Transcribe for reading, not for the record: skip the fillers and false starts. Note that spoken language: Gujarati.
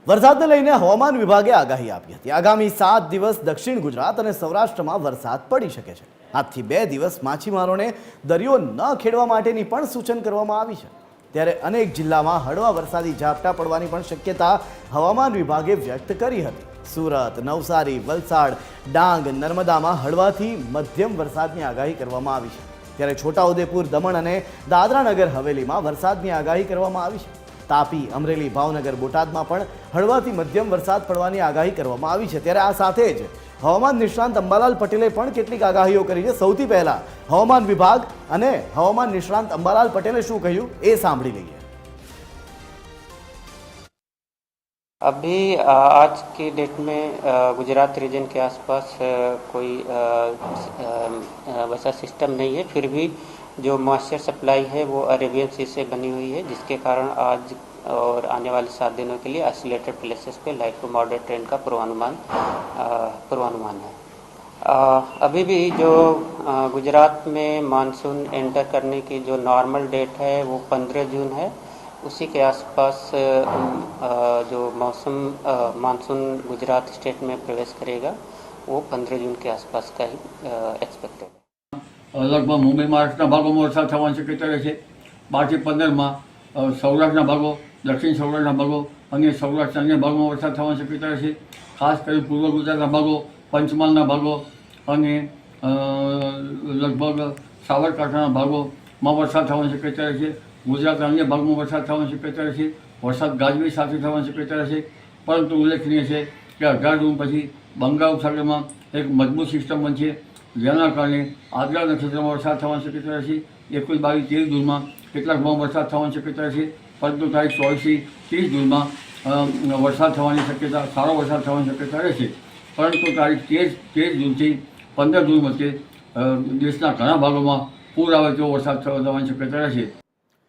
વરસાદને લઈને હવામાન વિભાગે આગાહી આપી હતી। આગામી 7 દિવસ દક્ષિણ ગુજરાત અને સૌરાષ્ટ્રમાં વરસાદ પડી શકે છે। આજથી 2 દિવસ માછીમારોને દરિયો ન ખેડવા માટેની પણ સૂચન કરવામાં આવી છે। ત્યારે અનેક જિલ્લામાં હળવા વરસાદી ઝાપટા પડવાની પણ શક્યતા હવામાન વિભાગે વ્યક્ત કરી હતી। સુરત, નવસારી, વલસાડ, ડાંગ, નર્મદામાં હળવાથી મધ્યમ વરસાદની આગાહી કરવામાં આવી છે। ત્યારે છોટાઉદેપુર, દમણ અને દાદરા નગર હવેલીમાં વરસાદની આગાહી કરવામાં આવી છે। તાપી, અમરેલી, ભાવનગર, બોટાદમાં પણ હળવાથી મધ્યમ વરસાદ પડવાની આગાહી કરવામાં આવી છે। ત્યારે આ સાથે જ હવામાન નિષ્ણાંત અંબાલાલ પટેલે પણ કેટલીક આગાહીઓ કરી છે। સૌથી પહેલા હવામાન વિભાગ અને હવામાન નિષ્ણાંત અંબાલાલ પટેલે શું કહ્યું એ સાંભળી લઈએ। अभी आज की डेट में गुजरात रीजन के आसपास कोई वैसा सिस्टम नहीं है, फिर भी जो मॉइस्चर सप्लाई है वो अरेबियन सी से बनी हुई है, जिसके कारण आज और आने वाले 7 दिनों के लिए आइसोलेटेड प्लेसेस पे लाइट टू मॉडरेट रेन का पूर्वानुमान है। अभी भी जो गुजरात में मानसून एंटर करने की जो नॉर्मल डेट है वो 15 जून है। उसी के आसपास जो मानसून गुजरात स्टेट में प्रवेश करेगा वो 15 जून के आसपास का ही एक्सपेक्टेड है। लगभग मुंबई महाराष्ट्र भागों में वरसाद थवानी शक्यता रहे। 12 થી 15 में सौराष्ट्र भागों, दक्षिण सौराष्ट्र भागों और सौराष्ट्र अन्य भागों में वरसाद थवानी शक्यता रहे। खास कर पूर्व गुजरात भागों, पंचमहाल भागों और लगभग साबरकांठा भागों में वरसाद थवानी शक्यता रहे। गुजरात अन्य भाग में वरसाद थवानी शक्यता रहे। वरसाद गाजवीज साथे थवानी शक्यता रहे। परंतु उल्लेखनीय है कि 18 जून पछी बंगाल उपसागर में एक मजबूत सिस्टम बनशे, जेना कारणे आद्रा नक्षत्र में वरसाद थवानी शक्यता रहे। 21, 22, 23 जून में કેટલાક ભાગમાં વરસાદ થવાની શક્યતા રહે। પરંતુ તારીખ 24 થી 30 જૂનમાં વરસાદ થવાની શક્યતા, સારો વરસાદ થવાની શક્યતા રહેશે। પરંતુ તારીખ 13 જૂનથી 15 જૂન વચ્ચે દેશના ઘણા ભાગોમાં પૂર આવે તેવો વરસાદ થવાની શક્યતા રહેશે।